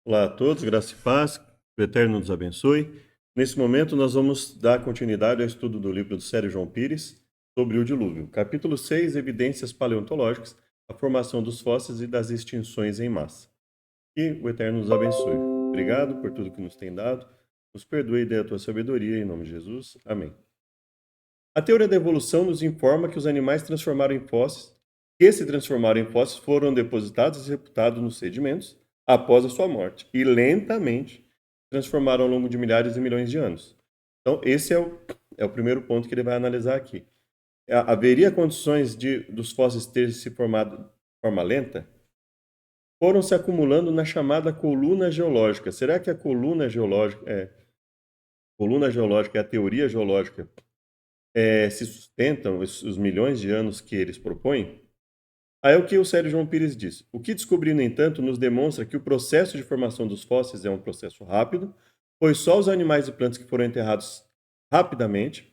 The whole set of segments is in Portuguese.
Olá a todos, graça e paz, que o Eterno nos abençoe. Nesse momento, nós vamos dar continuidade ao estudo do livro do Sérgio João Pires sobre o dilúvio. Capítulo 6, Evidências Paleontológicas, a formação dos fósseis e das extinções em massa. Que o Eterno nos abençoe. Obrigado por tudo que nos tem dado. Nos perdoe e dê a tua sabedoria, em nome de Jesus. Amém. A teoria da evolução nos informa que os animais transformaram em fósseis, que se transformaram em fósseis foram depositados e sepultados nos sedimentos após a sua morte e lentamente transformaram ao longo de milhares e milhões de anos. Então, esse é o primeiro ponto que ele vai analisar aqui. Haveria condições dos fósseis terem se formado de forma lenta? Foram se acumulando na chamada coluna geológica. Será que a coluna geológica é a teoria geológica se sustentam os milhões de anos que eles propõem? Aí é o que o Sérgio João Pires diz. O que descobri, no entanto, nos demonstra que o processo de formação dos fósseis é um processo rápido, pois só os animais e plantas que foram enterrados rapidamente,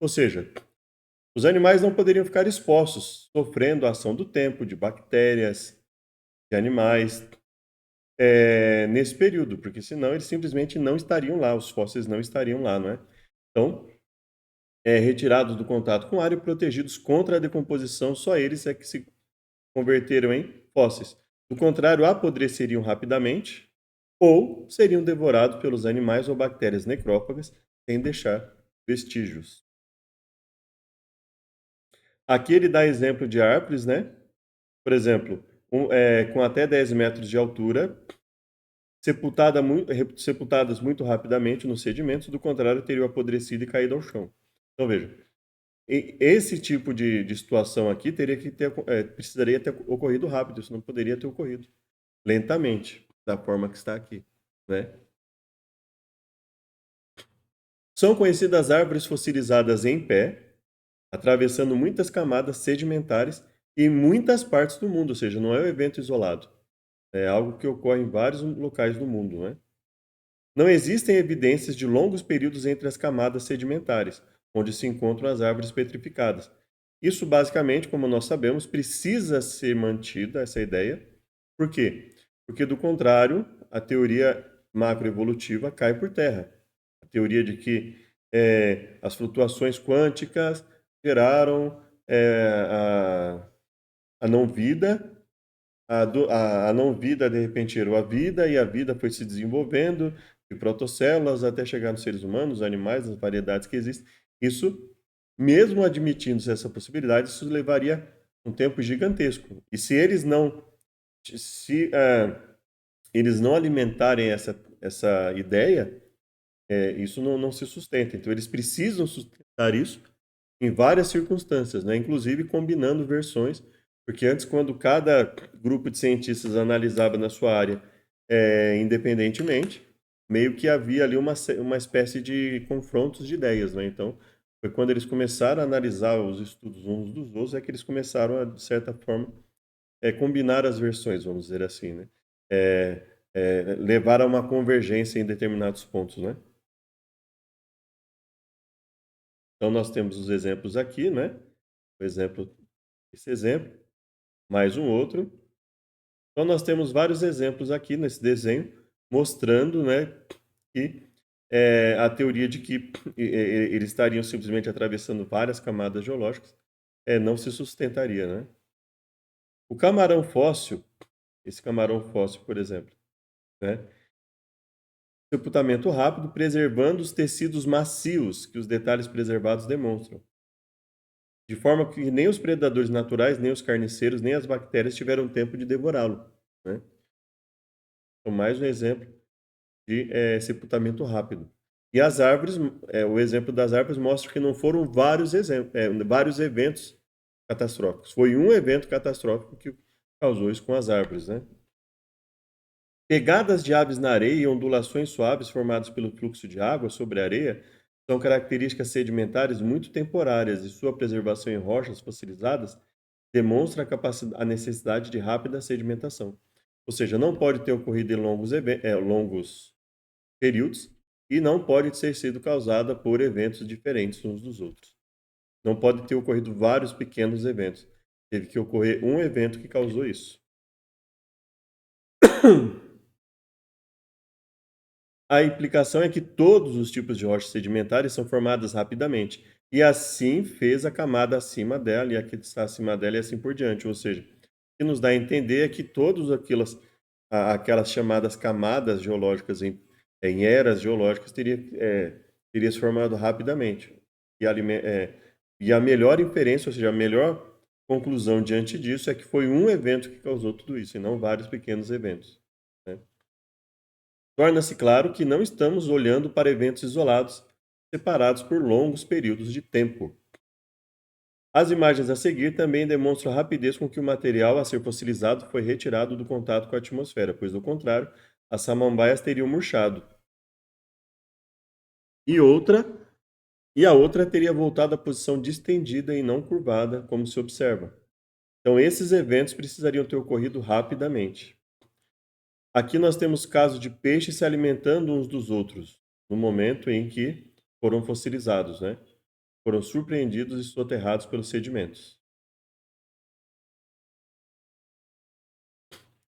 ou seja, os animais não poderiam ficar expostos, sofrendo a ação do tempo, de bactérias, de animais, nesse período, porque senão eles simplesmente não estariam lá, os fósseis não estariam lá, não é? Então, retirados do contato com o ar e protegidos contra a decomposição, só eles é que se converteram em fósseis. Do contrário, apodreceriam rapidamente ou seriam devorados pelos animais ou bactérias necrófagas sem deixar vestígios. Aqui ele dá exemplo de árvores, né? Por exemplo, com até 10 metros de altura, sepultadas muito rapidamente nos sedimentos, do contrário, teriam apodrecido e caído ao chão. Então, veja, esse tipo de situação aqui precisaria ter ocorrido rápido, isso não poderia ter ocorrido lentamente, da forma que está aqui, né? São conhecidas árvores fossilizadas em pé, atravessando muitas camadas sedimentares em muitas partes do mundo, ou seja, não é um evento isolado, é algo que ocorre em vários locais do mundo, né? Não existem evidências de longos períodos entre as camadas sedimentares, onde se encontram as árvores petrificadas. Isso, basicamente, como nós sabemos, precisa ser mantida, essa ideia. Por quê? Porque, do contrário, a teoria macroevolutiva cai por terra. A teoria de que as flutuações quânticas geraram a não-vida, a não-vida, de repente, gerou a vida, e a vida foi se desenvolvendo de protocélulas até chegar nos seres humanos, animais, as variedades que existem. Isso, mesmo admitindo-se essa possibilidade, isso levaria um tempo gigantesco. E se eles não alimentarem essa ideia, isso não se sustenta. Então, eles precisam sustentar isso em várias circunstâncias, né? Inclusive combinando versões, porque antes, quando cada grupo de cientistas analisava na sua área independentemente, meio que havia ali uma espécie de confrontos de ideias, né? Então, foi quando eles começaram a analisar os estudos uns dos outros, é que eles começaram a, de certa forma, combinar as versões, vamos dizer assim, né? Levar a uma convergência em determinados pontos, né? Então, nós temos os exemplos aqui, né? Esse exemplo, mais um outro. Então, nós temos vários exemplos aqui nesse desenho, mostrando, né, que a teoria de que eles estariam simplesmente atravessando várias camadas geológicas não se sustentaria, né? O camarão fóssil, esse camarão fóssil, por exemplo, né? Sepultamento rápido, preservando os tecidos macios que os detalhes preservados demonstram. De forma que nem os predadores naturais, nem os carniceiros, nem as bactérias tiveram tempo de devorá-lo, né? Então, mais um exemplo de sepultamento rápido. E as árvores, o exemplo das árvores mostra que não foram vários eventos catastróficos. Foi um evento catastrófico que causou isso com as árvores, né? Pegadas de aves na areia e ondulações suaves formadas pelo fluxo de água sobre a areia são características sedimentares muito temporárias e sua preservação em rochas fossilizadas demonstra a necessidade de rápida sedimentação. Ou seja, não pode ter ocorrido em longos períodos e não pode ter sido causada por eventos diferentes uns dos outros. Não pode ter ocorrido vários pequenos eventos. Teve que ocorrer um evento que causou isso. A implicação é que todos os tipos de rochas sedimentares são formadas rapidamente, e assim fez a camada acima dela, e a que está acima dela, e assim por diante. Ou seja, o que nos dá a entender é que todas aquelas chamadas camadas geológicas em eras geológicas teria se formado rapidamente. E, e a melhor inferência, ou seja, a melhor conclusão diante disso é que foi um evento que causou tudo isso, e não vários pequenos eventos, né? Torna-se claro que não estamos olhando para eventos isolados, separados por longos períodos de tempo. As imagens a seguir também demonstram a rapidez com que o material a ser fossilizado foi retirado do contato com a atmosfera, pois, do contrário, as samambaias teriam murchado. E outra, e a outra teria voltado à posição distendida e não curvada, como se observa. Então, esses eventos precisariam ter ocorrido rapidamente. Aqui nós temos casos de peixes se alimentando uns dos outros, no momento em que foram fossilizados, né? Foram surpreendidos e soterrados pelos sedimentos.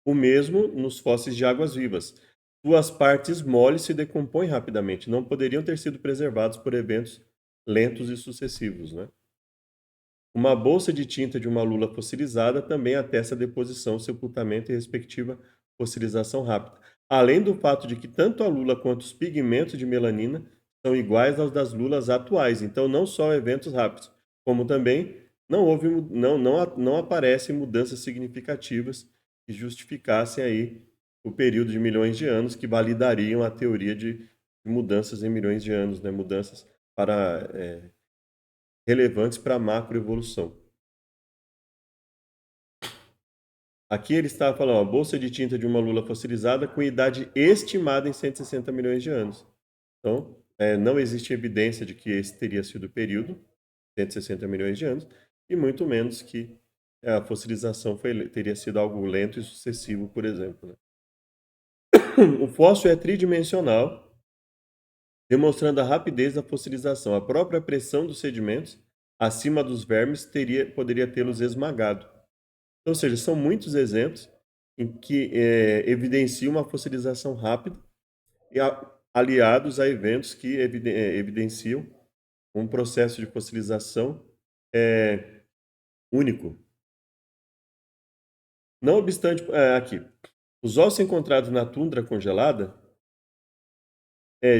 O mesmo nos fósseis de águas-vivas. Suas partes moles se decompõem rapidamente, não poderiam ter sido preservados por eventos lentos e sucessivos, né? Uma bolsa de tinta de uma lula fossilizada também atesta a deposição, sepultamento e respectiva fossilização rápida. Além do fato de que tanto a lula quanto os pigmentos de melanina são iguais aos das lulas atuais, então não só eventos rápidos, como também não aparecem mudanças significativas que justificassem aí o período de milhões de anos que validariam a teoria de mudanças em milhões de anos, né? Mudanças para relevantes para a macroevolução. Aqui ele estava falando, ó, bolsa de tinta de uma lula fossilizada com idade estimada em 160 milhões de anos. Então, não existe evidência de que esse teria sido o período, 160 milhões de anos, e muito menos que a fossilização teria sido algo lento e sucessivo, por exemplo, né? O fóssil é tridimensional, demonstrando a rapidez da fossilização. A própria pressão dos sedimentos acima dos vermes poderia tê-los esmagado. Ou seja, são muitos exemplos em que evidenciam uma fossilização rápida e aliados a eventos que evidenciam um processo de fossilização único. Não obstante, aqui, os ossos encontrados na tundra congelada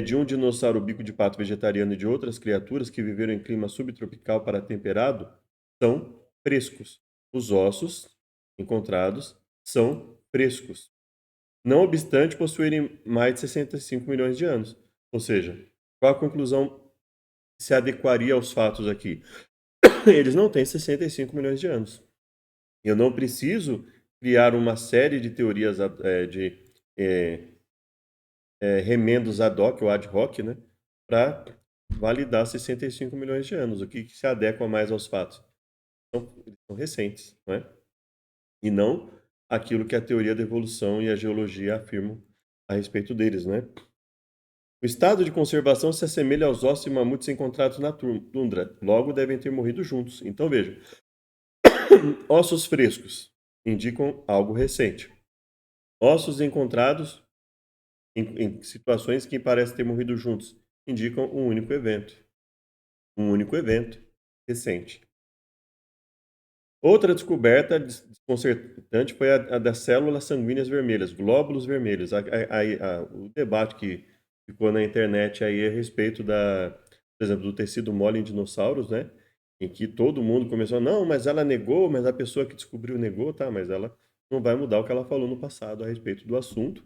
de um dinossauro bico de pato vegetariano e de outras criaturas que viveram em clima subtropical para temperado são frescos. Os ossos encontrados são frescos, não obstante possuírem mais de 65 milhões de anos. Ou seja, qual a conclusão que se adequaria aos fatos aqui? Eles não têm 65 milhões de anos. Eu não preciso criar uma série de teorias de remendos ad hoc ou ad hoc, né, para validar 65 milhões de anos. O que se adequa mais aos fatos? Eles são recentes, não é? E não aquilo que a teoria da evolução e a geologia afirmam a respeito deles, né? O estado de conservação se assemelha aos ossos de mamutes encontrados na tundra, logo devem ter morrido juntos. Então veja, ossos frescos indicam algo recente. Ossos encontrados em situações que parecem ter morrido juntos indicam um único evento. Um único evento recente. Outra descoberta desconcertante foi a das células sanguíneas vermelhas, glóbulos vermelhos. O debate que ficou na internet aí a respeito por exemplo, do tecido mole em dinossauros, né? Em que todo mundo começou, não, mas ela negou, mas a pessoa que descobriu negou, tá? Mas ela não vai mudar o que ela falou no passado a respeito do assunto,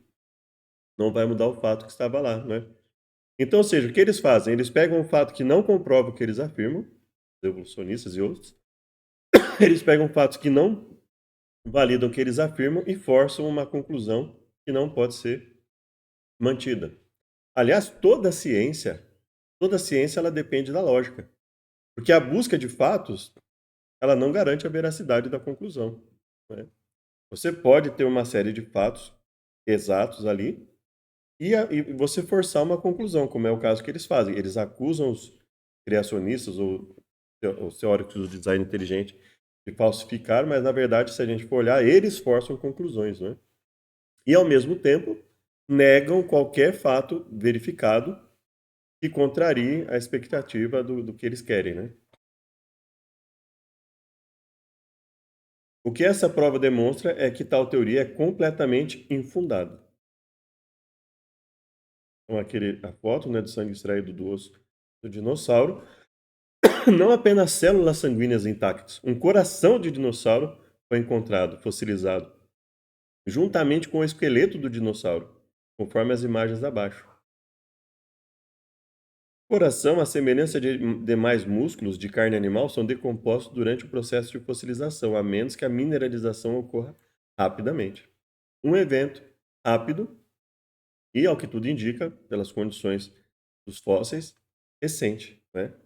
não vai mudar o fato que estava lá, né? Então, ou seja, o que eles fazem? Eles pegam um fato que não comprova o que eles afirmam, os evolucionistas e outros, eles pegam fatos que não validam o que eles afirmam e forçam uma conclusão que não pode ser mantida. Aliás, toda ciência ela depende da lógica, porque a busca de fatos, ela não garante a veracidade da conclusão, né? Você pode ter uma série de fatos exatos ali e você forçar uma conclusão, como é o caso que eles fazem. Eles acusam os criacionistas ou os teóricos do design inteligente de falsificar, mas na verdade, se a gente for olhar, eles forçam conclusões, né? E ao mesmo tempo, negam qualquer fato verificado que contrarie a expectativa do que eles querem, né? O que essa prova demonstra é que tal teoria é completamente infundada. Então, a foto, né, do sangue extraído do osso do dinossauro, não apenas células sanguíneas intactas, um coração de dinossauro foi encontrado, fossilizado, juntamente com o esqueleto do dinossauro, conforme as imagens abaixo. O coração, à semelhança de demais músculos de carne animal, são decompostos durante o processo de fossilização, a menos que a mineralização ocorra rapidamente. Um evento rápido e, ao que tudo indica, pelas condições dos fósseis, recente, né?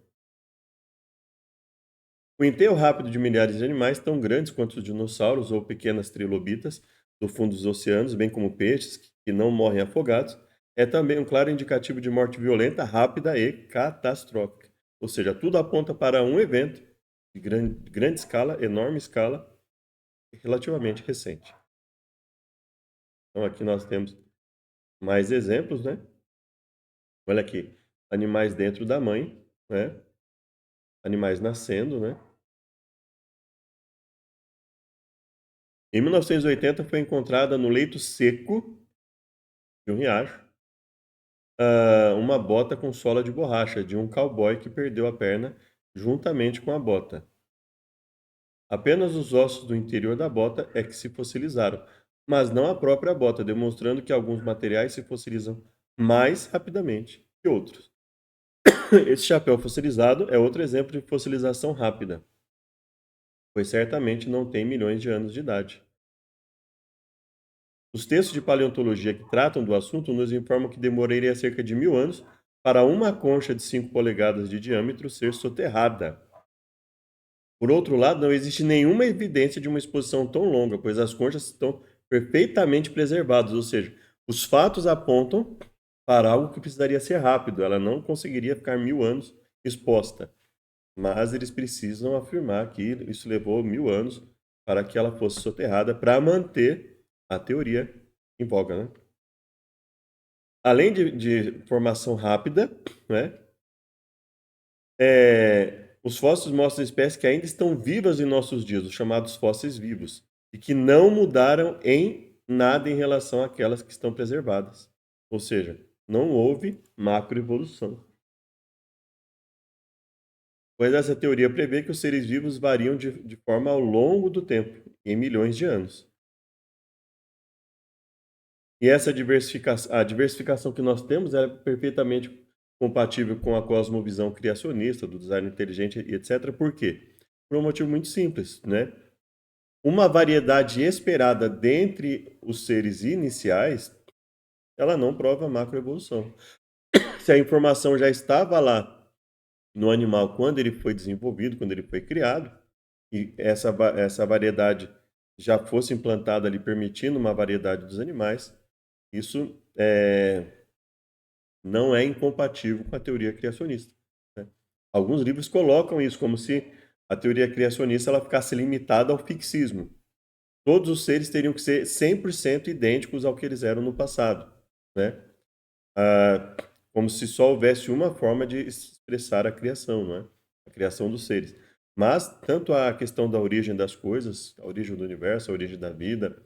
O enterro rápido de milhares de animais, tão grandes quanto os dinossauros ou pequenas trilobitas do fundo dos oceanos, bem como peixes que não morrem afogados, é também um claro indicativo de morte violenta, rápida e catastrófica. Ou seja, tudo aponta para um evento de grande escala, enorme escala, relativamente recente. Então aqui nós temos mais exemplos, né? Olha aqui, animais dentro da mãe, né? Animais nascendo, né? Em 1980 foi encontrada no leito seco de um riacho uma bota com sola de borracha de um cowboy que perdeu a perna juntamente com a bota. Apenas os ossos do interior da bota é que se fossilizaram, mas não a própria bota, demonstrando que alguns materiais se fossilizam mais rapidamente que outros. Esse chapéu fossilizado é outro exemplo de fossilização rápida, pois certamente não tem milhões de anos de idade. Os textos de paleontologia que tratam do assunto nos informam que demoraria cerca de 1000 anos para uma concha de 5 polegadas de diâmetro ser soterrada. Por outro lado, não existe nenhuma evidência de uma exposição tão longa, pois as conchas estão perfeitamente preservadas, ou seja, os fatos apontam para algo que precisaria ser rápido, ela não conseguiria ficar 1000 anos exposta. Mas eles precisam afirmar que isso levou 1000 anos para que ela fosse soterrada para manter a teoria em voga, né? Além de formação rápida, né? Os fósseis mostram espécies que ainda estão vivas em nossos dias, os chamados fósseis vivos, e que não mudaram em nada em relação àquelas que estão preservadas. Ou seja, não houve macroevolução. Pois essa teoria prevê que os seres vivos variam de forma ao longo do tempo, em milhões de anos. E essa a diversificação que nós temos é perfeitamente compatível com a cosmovisão criacionista, do design inteligente e etc. Por quê? Por um motivo muito simples, né? Uma variedade esperada dentre os seres iniciais, ela não prova macroevolução. Se a informação já estava lá no animal quando ele foi desenvolvido, quando ele foi criado, e essa variedade já fosse implantada ali, permitindo uma variedade dos animais, isso não é incompatível com a teoria criacionista, né? Alguns livros colocam isso como se a teoria criacionista ela ficasse limitada ao fixismo. Todos os seres teriam que ser 100% idênticos ao que eles eram no passado, né? Ah, como se só houvesse uma forma de expressar a criação, não é? A criação dos seres. Mas tanto a questão da origem das coisas, a origem do universo, a origem da vida,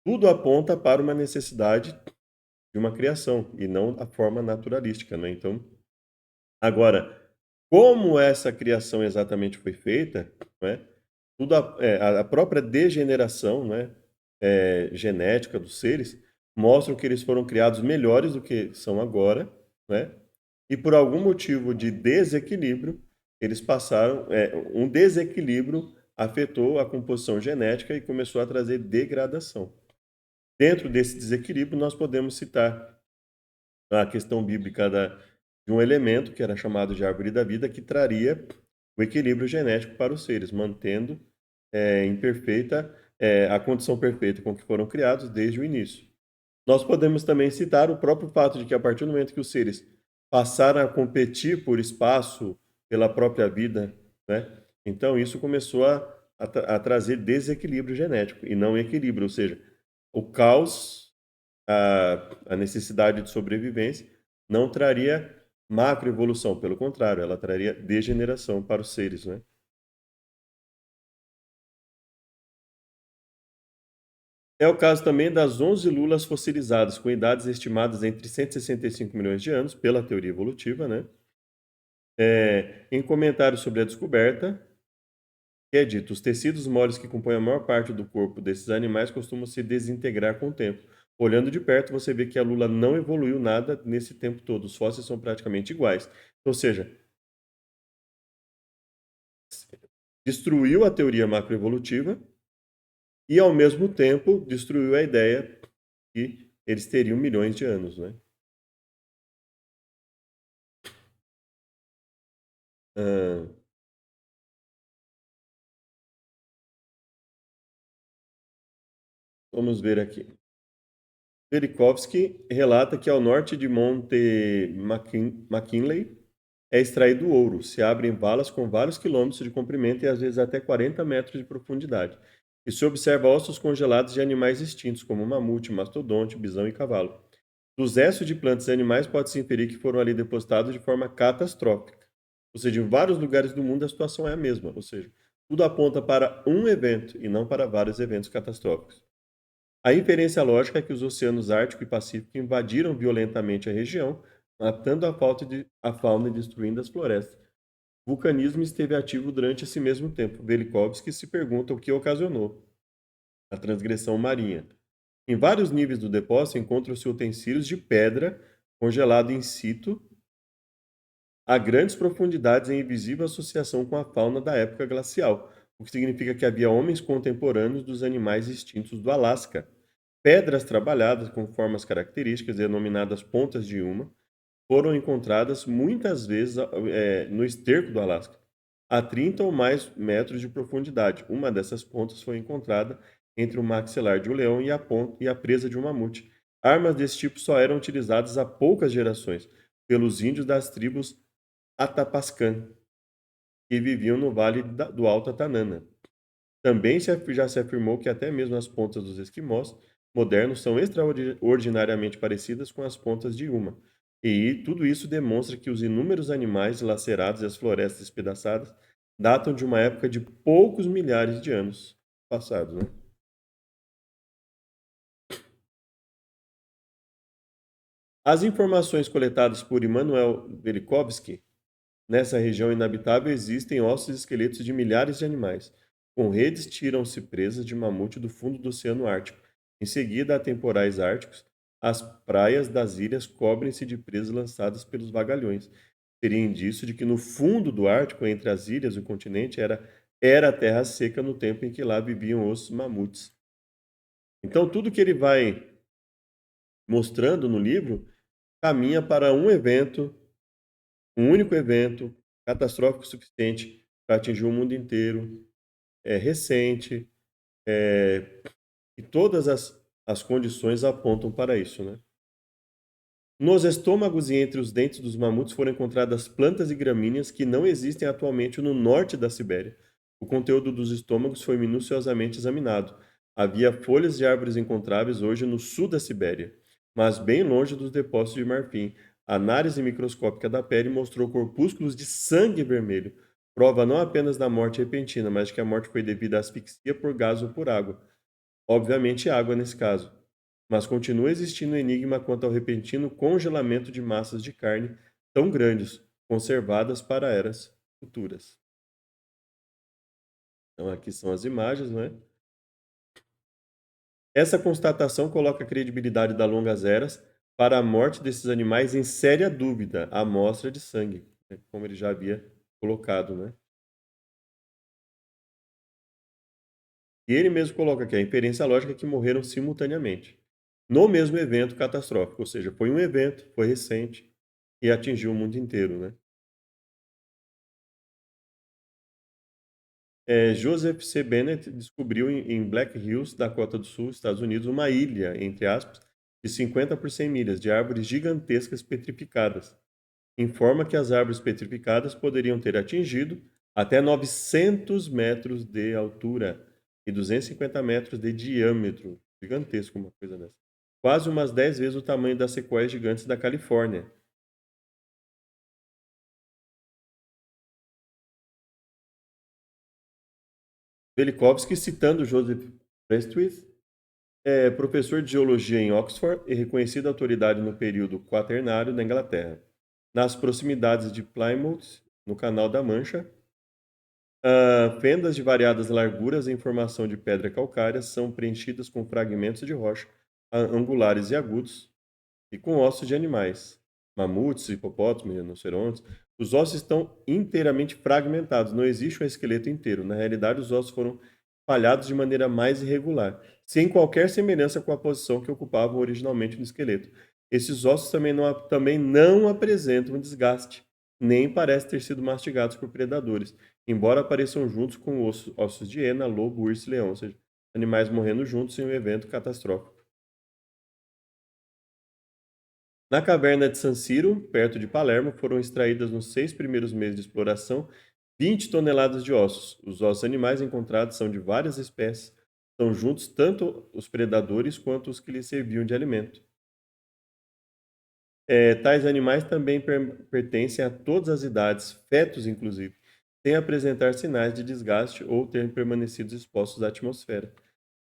tudo aponta para uma necessidade de uma criação e não a forma naturalística, né? Então, agora, como essa criação exatamente foi feita, né? Tudo a própria degeneração, né? Genética dos seres mostram que eles foram criados melhores do que são agora, né? E por algum motivo de desequilíbrio, eles passaram, um desequilíbrio afetou a composição genética e começou a trazer degradação. Dentro desse desequilíbrio, nós podemos citar a questão bíblica de um elemento que era chamado de árvore da vida, que traria o equilíbrio genético para os seres, mantendo em perfeita, a condição perfeita com que foram criados desde o início. Nós podemos também citar o próprio fato de que, a partir do momento que os seres passaram a competir por espaço, pela própria vida, né? Então isso começou a trazer desequilíbrio genético e não equilíbrio, ou seja, o caos a necessidade de sobrevivência, não traria macroevolução, pelo contrário, ela traria degeneração para os seres, né? É o caso também das 11 lulas fossilizadas, com idades estimadas entre 165 milhões de anos, pela teoria evolutiva, né? Em comentários sobre a descoberta, que é dito, os tecidos moles que compõem a maior parte do corpo desses animais costumam se desintegrar com o tempo. Olhando de perto, você vê que a lula não evoluiu nada nesse tempo todo. Os fósseis são praticamente iguais. Ou seja, destruiu a teoria macroevolutiva e, ao mesmo tempo, destruiu a ideia que eles teriam milhões de anos, né? Ah, vamos ver aqui. Velikovsky relata que ao norte de Monte McKinley é extraído ouro. Se abrem valas com vários quilômetros de comprimento e às vezes até 40 metros de profundidade. E se observa ossos congelados de animais extintos, como mamute, mastodonte, bisão e cavalo. Dos restos de plantas e animais pode-se inferir que foram ali depositados de forma catastrófica. Ou seja, em vários lugares do mundo a situação é a mesma. Ou seja, tudo aponta para um evento e não para vários eventos catastróficos. A inferência lógica é que os oceanos Ártico e Pacífico invadiram violentamente a região, matando a fauna e destruindo as florestas. O vulcanismo esteve ativo durante esse mesmo tempo. Velikovsky se pergunta o que ocasionou a transgressão marinha. Em vários níveis do depósito encontram-se utensílios de pedra congelado in situ a grandes profundidades em invisível associação com a fauna da época glacial, o que significa que havia homens contemporâneos dos animais extintos do Alasca. Pedras trabalhadas com formas características, denominadas pontas de uma, foram encontradas muitas vezes no esterco do Alasca, a 30 ou mais metros de profundidade. Uma dessas pontas foi encontrada entre o maxilar de um leão e a presa de um mamute. Armas desse tipo só eram utilizadas há poucas gerações pelos índios das tribos Atapascan, que viviam no vale do Alto Tanana. Também já se afirmou que até mesmo as pontas dos esquimós modernos são extraordinariamente parecidas com as pontas de uma. E tudo isso demonstra que os inúmeros animais dilacerados e as florestas despedaçadas datam de uma época de poucos milhares de anos passados, né? As informações coletadas por Immanuel Velikovsky nessa região inabitável existem ossos e esqueletos de milhares de animais. Com redes tiram-se presas de mamute do fundo do Oceano Ártico. Em seguida, há temporais árticos. As praias das ilhas cobrem-se de presas lançadas pelos vagalhões. Seria indício de que no fundo do Ártico, entre as ilhas e o continente, era terra seca no tempo em que lá viviam os mamutes. Então, tudo que ele vai mostrando no livro caminha para um evento, um único evento, catastrófico o suficiente para atingir o mundo inteiro, recente, e todas as condições apontam para isso, né? Nos estômagos e entre os dentes dos mamutes foram encontradas plantas e gramíneas que não existem atualmente no norte da Sibéria. O conteúdo dos estômagos foi minuciosamente examinado. Havia folhas de árvores encontráveis hoje no sul da Sibéria, mas bem longe dos depósitos de marfim. A análise microscópica da pele mostrou corpúsculos de sangue vermelho, prova não apenas da morte repentina, mas de que a morte foi devida à asfixia por gás ou por água. Obviamente, água nesse caso. Mas continua existindo um enigma quanto ao repentino congelamento de massas de carne tão grandes, conservadas para eras futuras. Então, aqui são as imagens, né? Essa constatação coloca a credibilidade das longas eras para a morte desses animais em séria dúvida, a amostra de sangue, né? Como ele já havia colocado, né? E ele mesmo coloca aqui a inferência lógica é que morreram simultaneamente, no mesmo evento catastrófico, ou seja, foi um evento, foi recente e atingiu o mundo inteiro, né? Joseph C. Bennett descobriu em Black Hills, Dakota do Sul, Estados Unidos, uma ilha, entre aspas, de 50 por 100 milhas, de árvores gigantescas petrificadas. Informa que as árvores petrificadas poderiam ter atingido até 900 metros de altura e 250 metros de diâmetro. Gigantesco uma coisa dessa. quase umas 10 vezes o tamanho das sequoias gigantes da Califórnia. Velikovsky, citando Joseph Prestwich, é professor de geologia em Oxford e reconhecida autoridade no período quaternário na Inglaterra. Nas proximidades de Plymouth, no Canal da Mancha, fendas de variadas larguras em formação de pedra calcária são preenchidas com fragmentos de rocha angulares e agudos e com ossos de animais, mamutes, hipopótamos, rinocerontes. Os ossos estão inteiramente fragmentados, não existe um esqueleto inteiro. Na realidade, os ossos foram falhados de maneira mais irregular, sem qualquer semelhança com a posição que ocupavam originalmente no esqueleto. Esses ossos também não apresentam desgaste, nem parecem ter sido mastigados por predadores, embora apareçam juntos com ossos de hiena, lobo, urso e leão, ou seja, animais morrendo juntos em um evento catastrófico. Na caverna de San Siro, perto de Palermo, foram extraídas nos 6 primeiros meses de exploração 20 toneladas de ossos. Os ossos animais encontrados são de várias espécies. Estão juntos tanto os predadores quanto os que lhes serviam de alimento. Tais animais também pertencem a todas as idades, fetos inclusive, sem apresentar sinais de desgaste ou terem permanecido expostos à atmosfera.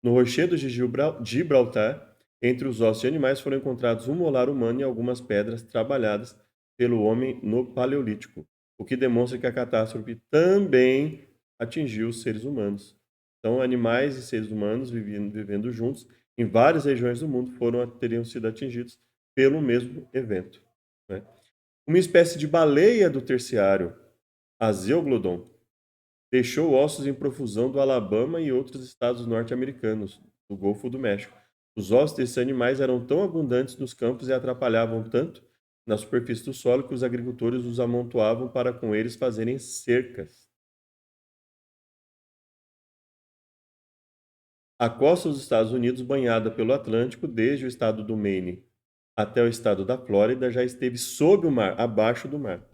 No rochedo de Gibraltar, entre os ossos de animais foram encontrados um molar humano e algumas pedras trabalhadas pelo homem no Paleolítico, o que demonstra que a catástrofe também atingiu os seres humanos. Então, animais e seres humanos vivendo juntos em várias regiões do mundo teriam sido atingidos pelo mesmo evento. Né? Uma espécie de baleia do terciário, a Zeuglodon, deixou ossos em profusão do Alabama e outros estados norte-americanos, do Golfo do México. Os ossos desses animais eram tão abundantes nos campos e atrapalhavam tanto na superfície do solo que os agricultores os amontoavam para com eles fazerem cercas. A costa dos Estados Unidos, banhada pelo Atlântico, desde o estado do Maine até o estado da Flórida, já esteve sob o mar, abaixo do mar.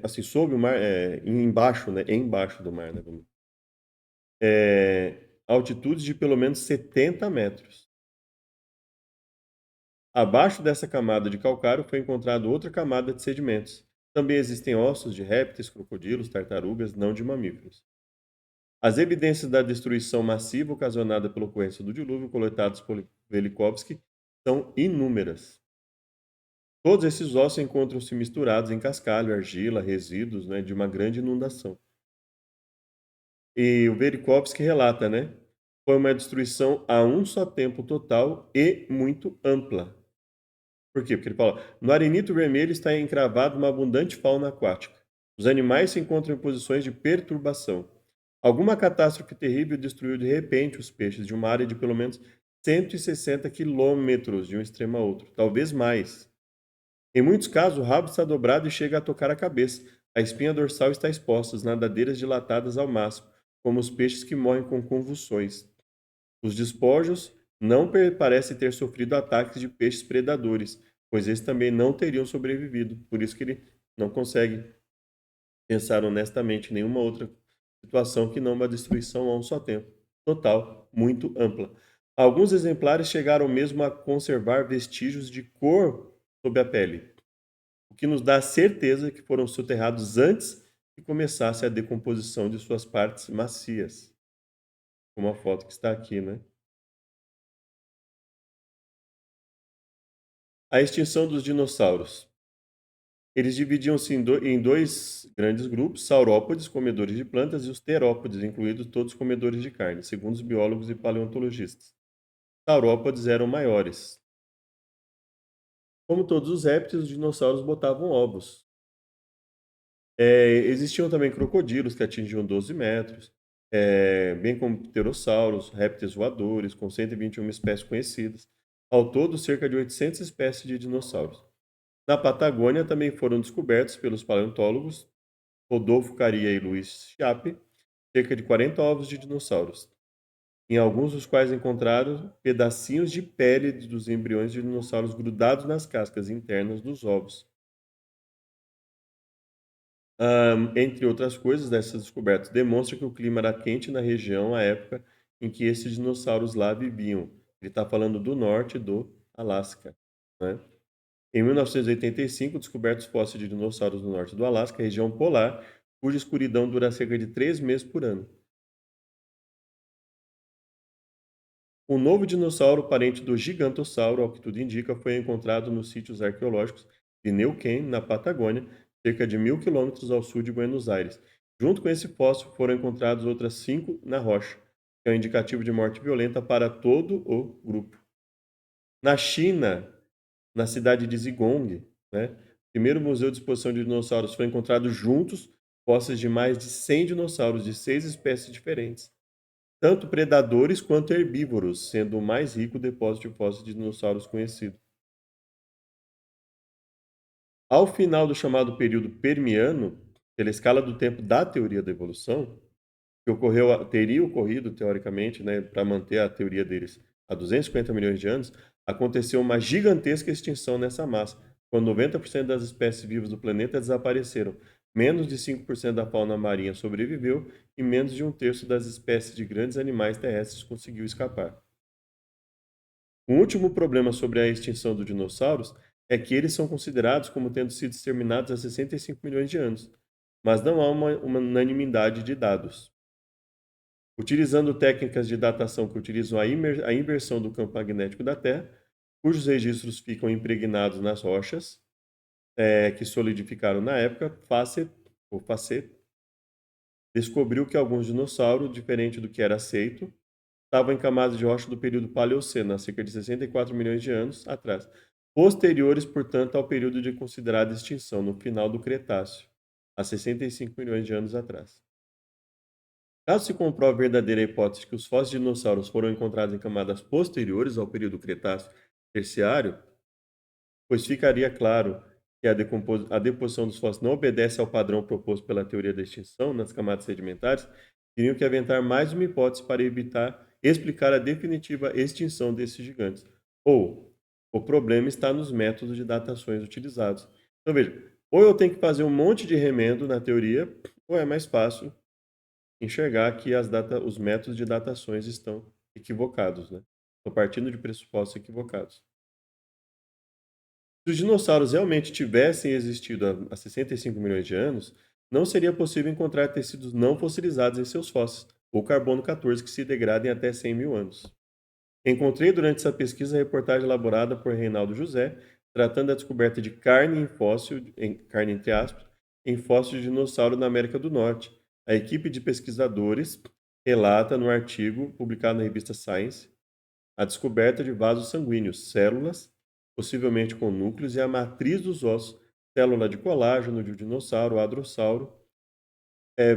Assim, sob o mar, embaixo, né? Embaixo do mar, né? Altitudes de pelo menos 70 metros. Abaixo dessa camada de calcário foi encontrada outra camada de sedimentos. Também existem ossos de répteis, crocodilos, tartarugas, não de mamíferos. As evidências da destruição massiva ocasionada pela ocorrência do dilúvio, coletadas por Velikovsky, são inúmeras. Todos esses ossos encontram-se misturados em cascalho, argila, resíduos, né, de uma grande inundação. E o Velikovsky relata, né? Foi uma destruição a um só tempo total e muito ampla. Por quê? Porque ele fala: no arenito vermelho está encravada uma abundante fauna aquática. Os animais se encontram em posições de perturbação. Alguma catástrofe terrível destruiu de repente os peixes de uma área de pelo menos 160 quilômetros de um extremo a outro, talvez mais. Em muitos casos, o rabo está dobrado e chega a tocar a cabeça. A espinha dorsal está exposta, as nadadeiras dilatadas ao máximo, como os peixes que morrem com convulsões. Os despojos não parecem ter sofrido ataques de peixes predadores, pois eles também não teriam sobrevivido. Por isso que ele não consegue pensar honestamente em nenhuma outra situação que não uma destruição a um só tempo, total, muito ampla. Alguns exemplares chegaram mesmo a conservar vestígios de cor sob a pele, o que nos dá a certeza que foram soterrados antes que começasse a decomposição de suas partes macias, como a foto que está aqui, né? A extinção dos dinossauros. Eles dividiam-se em dois grandes grupos: saurópodes, comedores de plantas, e os terópodes, incluídos todos comedores de carne, segundo os biólogos e paleontologistas. Saurópodes eram maiores. Como todos os répteis, os dinossauros botavam ovos. Existiam também crocodilos que atingiam 12 metros, bem como pterossauros, répteis voadores, com 121 espécies conhecidas. Ao todo, cerca de 800 espécies de dinossauros. Na Patagônia também foram descobertos pelos paleontólogos Rodolfo Caria e Luiz Chape cerca de 40 ovos de dinossauros, em alguns dos quais encontraram pedacinhos de pele dos embriões de dinossauros grudados nas cascas internas dos ovos. Entre outras coisas, dessas descobertas demonstram que o clima era quente na região à época em que esses dinossauros lá viviam. Ele está falando do norte do Alasca, né? Em 1985, descobertos fósseis de dinossauros no norte do Alasca, região polar, cuja escuridão dura cerca de 3 meses por ano. Um novo dinossauro, parente do gigantossauro, ao que tudo indica, foi encontrado nos sítios arqueológicos de Neuquén, na Patagônia, cerca de 1.000 quilômetros ao sul de Buenos Aires. Junto com esse fóssil, foram encontradas outras 5 na rocha, que é um indicativo de morte violenta para todo o grupo. Na China, na cidade de Zigong, né, o primeiro museu de exposição de dinossauros, foi encontrado juntos fósseis de mais de 100 dinossauros de 6 espécies diferentes, tanto predadores quanto herbívoros, sendo o mais rico depósito de fósseis de dinossauros conhecido. Ao final do chamado período Permiano, pela escala do tempo da teoria da evolução, que teria ocorrido, teoricamente, né, para manter a teoria deles há 250 milhões de anos, aconteceu uma gigantesca extinção nessa massa, quando 90% das espécies vivas do planeta desapareceram. Menos de 5% da fauna marinha sobreviveu e menos de um terço das espécies de grandes animais terrestres conseguiu escapar. Um último problema sobre a extinção dos dinossauros é que eles são considerados como tendo sido exterminados há 65 milhões de anos, mas não há uma unanimidade de dados. Utilizando técnicas de datação que utilizam a inversão do campo magnético da Terra, cujos registros ficam impregnados nas rochas que solidificaram na época, Facet descobriu que alguns dinossauros, diferente do que era aceito, estavam em camadas de rocha do período Paleoceno, há cerca de 64 milhões de anos atrás, posteriores, portanto, ao período de considerada extinção, no final do Cretáceo, há 65 milhões de anos atrás. Caso se comprove a verdadeira hipótese que os fósseis de dinossauros foram encontrados em camadas posteriores ao período Cretáceo Terciário, pois ficaria claro que a deposição dos fósseis não obedece ao padrão proposto pela teoria da extinção nas camadas sedimentares, teriam que aventar mais uma hipótese para explicar a definitiva extinção desses gigantes. Ou o problema está nos métodos de datações utilizados. Então veja, ou eu tenho que fazer um monte de remendo na teoria, ou é mais fácil enxergar que os métodos de datações estão equivocados, né? Estão partindo de pressupostos equivocados. Se os dinossauros realmente tivessem existido há 65 milhões de anos, não seria possível encontrar tecidos não fossilizados em seus fósseis, ou carbono 14 que se degradem até 100 mil anos. Encontrei durante essa pesquisa a reportagem elaborada por Reinaldo José, tratando da descoberta de carne em fóssil, carne entre aspas, em fóssil de dinossauro na América do Norte. A equipe de pesquisadores relata no artigo publicado na revista Science a descoberta de vasos sanguíneos, células, possivelmente com núcleos, e a matriz dos ossos, célula de colágeno de um dinossauro, hadrossauro,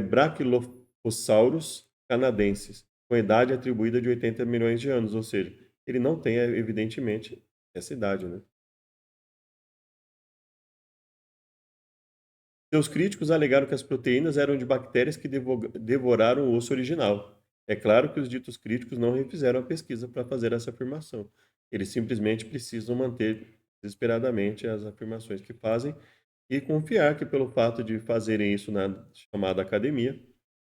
Brachiosaurus canadensis, com idade atribuída de 80 milhões de anos, ou seja, ele não tem, evidentemente, essa idade, né? Seus críticos alegaram que as proteínas eram de bactérias que devoraram o osso original. É claro que os ditos críticos não refizeram a pesquisa para fazer essa afirmação. Eles simplesmente precisam manter desesperadamente as afirmações que fazem e confiar que, pelo fato de fazerem isso na chamada academia,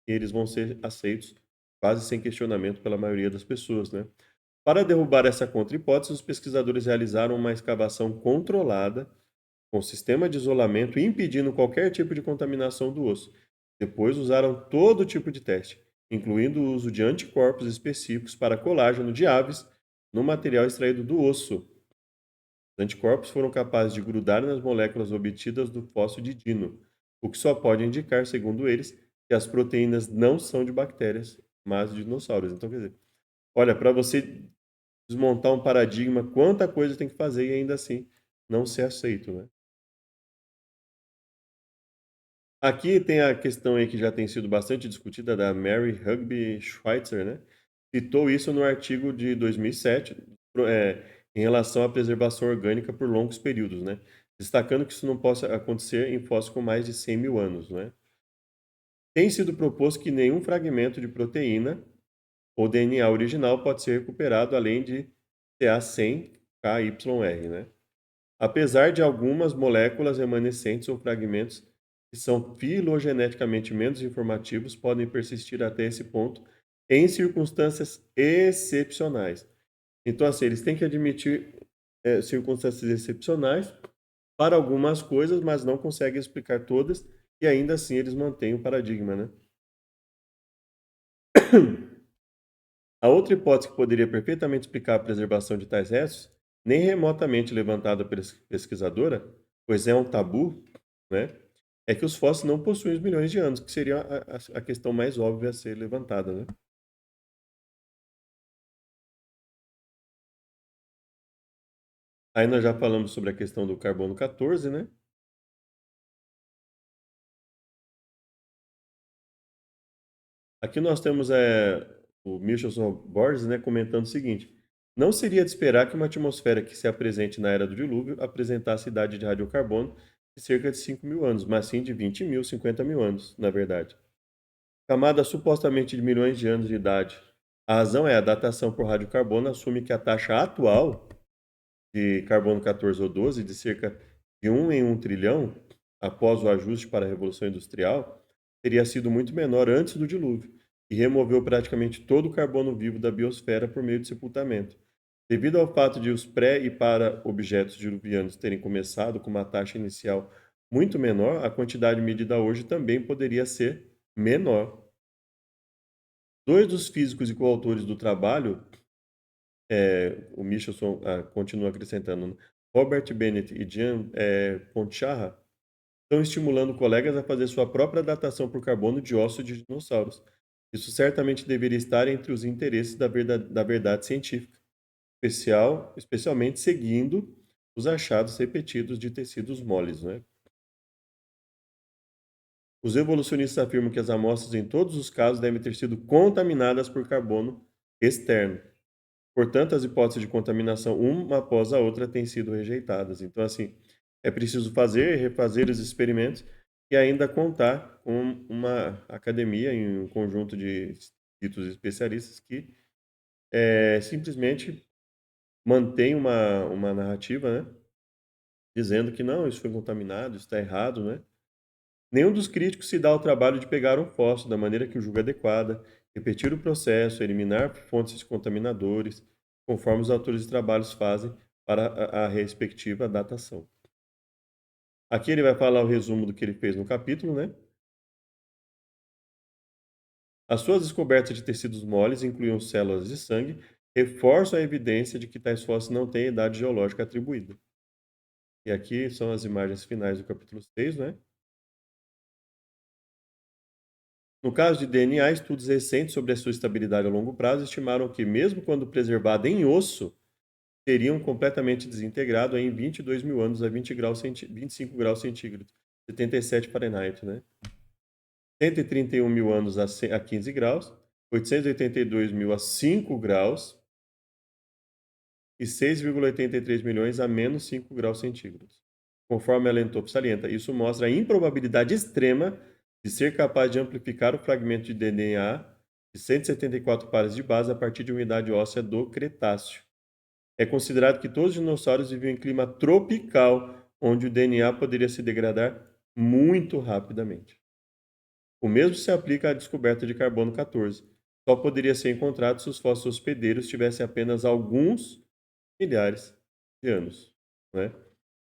eles vão ser aceitos quase sem questionamento pela maioria das pessoas, né? Para derrubar essa contra-hipótese, os pesquisadores realizaram uma escavação controlada com sistema de isolamento impedindo qualquer tipo de contaminação do osso. Depois usaram todo tipo de teste, incluindo o uso de anticorpos específicos para colágeno de aves no material extraído do osso. Os anticorpos foram capazes de grudar nas moléculas obtidas do fóssil de dino, o que só pode indicar, segundo eles, que as proteínas não são de bactérias, mas de dinossauros. Então, quer dizer, olha, para você desmontar um paradigma, quanta coisa tem que fazer e ainda assim não ser aceito, né? Aqui tem a questão aí que já tem sido bastante discutida da Mary Rugby Schweitzer, né? Citou isso no artigo de 2007, em relação à preservação orgânica por longos períodos, né? Destacando que isso não possa acontecer em fósseis com mais de 100 mil anos, né? Tem sido proposto que nenhum fragmento de proteína ou DNA original pode ser recuperado além de CA100-KYR, né? Apesar de algumas moléculas remanescentes ou fragmentos que são filogeneticamente menos informativos podem persistir até esse ponto, em circunstâncias excepcionais. Então, assim, eles têm que admitir circunstâncias excepcionais para algumas coisas, mas não conseguem explicar todas, e ainda assim eles mantêm o paradigma, né? A outra hipótese que poderia perfeitamente explicar a preservação de tais restos, nem remotamente levantada pela pesquisadora, pois é um tabu, né? É que os fósseis não possuem os milhões de anos, que seria a questão mais óbvia a ser levantada, né? Aí nós já falamos sobre a questão do carbono 14, né? Aqui nós temos o Michelson Borges, né, comentando o seguinte: não seria de esperar que uma atmosfera que se apresente na era do dilúvio apresentasse idade de radiocarbono de cerca de 5 mil anos, mas sim de 20 mil, 50 mil anos, na verdade. Camada supostamente de milhões de anos de idade. A razão é a datação por radiocarbono assume que a taxa atual de carbono 14 ou 12, de cerca de 1 em 1 trilhão, após o ajuste para a Revolução Industrial, teria sido muito menor antes do dilúvio e removeu praticamente todo o carbono vivo da biosfera por meio de sepultamento. Devido ao fato de os pré e para objetos diluvianos terem começado com uma taxa inicial muito menor, a quantidade medida hoje também poderia ser menor. Dois dos físicos e coautores do trabalho, o Michelson continua acrescentando, né? Robert Bennett e Jean Pontcharra, estão estimulando colegas a fazer sua própria datação por carbono de ossos de dinossauros. Isso certamente deveria estar entre os interesses da verdade científica, especialmente seguindo os achados repetidos de tecidos moles, né? Os evolucionistas afirmam que as amostras, em todos os casos, devem ter sido contaminadas por carbono externo. Portanto, as hipóteses de contaminação, uma após a outra, têm sido rejeitadas. Então, assim, é preciso fazer e refazer os experimentos e ainda contar com uma academia e um conjunto de ditos especialistas que simplesmente mantém uma narrativa, né, dizendo que não, isso foi contaminado, isso está errado, né? Nenhum dos críticos se dá ao trabalho de pegar um fóssil da maneira que o julga adequada, repetir o processo, eliminar fontes contaminadores, conforme os autores de trabalhos fazem para a respectiva datação. Aqui ele vai falar o resumo do que ele fez no capítulo, né? As suas descobertas de tecidos moles incluíam células de sangue, reforçam a evidência de que tais fósseis não têm idade geológica atribuída. E aqui são as imagens finais do capítulo 6, né? No caso de DNA, estudos recentes sobre a sua estabilidade a longo prazo estimaram que, mesmo quando preservada em osso, teriam completamente desintegrado em 22 mil anos a 25 graus centígrados, 77 Fahrenheit, né? 131 mil anos a 15 graus, 882 mil a 5 graus e 6,83 milhões a menos 5 graus centígrados. Conforme Alentop salienta, isso mostra a improbabilidade extrema de ser capaz de amplificar o fragmento de DNA de 174 pares de base a partir de uma unidade óssea do Cretáceo. É considerado que todos os dinossauros viviam em clima tropical, onde o DNA poderia se degradar muito rapidamente. O mesmo se aplica à descoberta de carbono 14. Só poderia ser encontrado se os fósseis hospedeiros tivessem apenas alguns milhares de anos, né?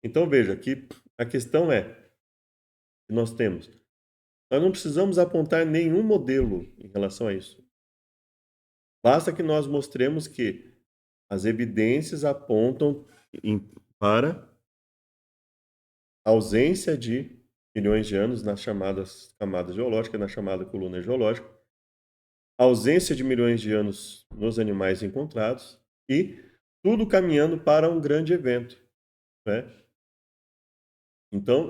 Então veja que a questão é que nós não precisamos apontar nenhum modelo em relação a isso. Basta que nós mostremos que as evidências apontam para a ausência de milhões de anos nas chamadas camadas geológicas, na chamada coluna geológica, ausência de milhões de anos nos animais encontrados e tudo caminhando para um grande evento, né? Então,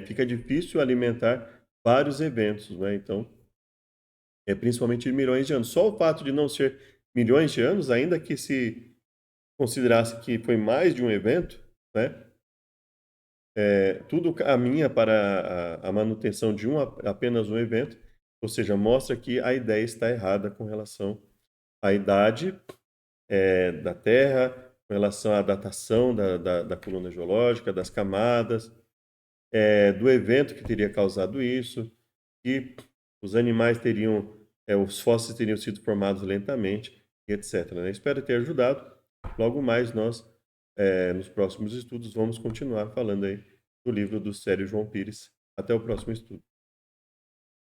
fica difícil alimentar vários eventos, né? Então, principalmente de milhões de anos. Só o fato de não ser milhões de anos, ainda que se considerasse que foi mais de um evento, né? Tudo caminha para a manutenção de apenas um evento, ou seja, mostra que a ideia está errada com relação à idade da Terra, com relação à datação da coluna geológica, das camadas, do evento que teria causado isso, que os animais teriam os fósseis teriam sido formados lentamente, e etc, né? Espero ter ajudado. Logo mais nós, nos próximos estudos, vamos continuar falando aí do livro do Célio João Pires. Até o próximo estudo.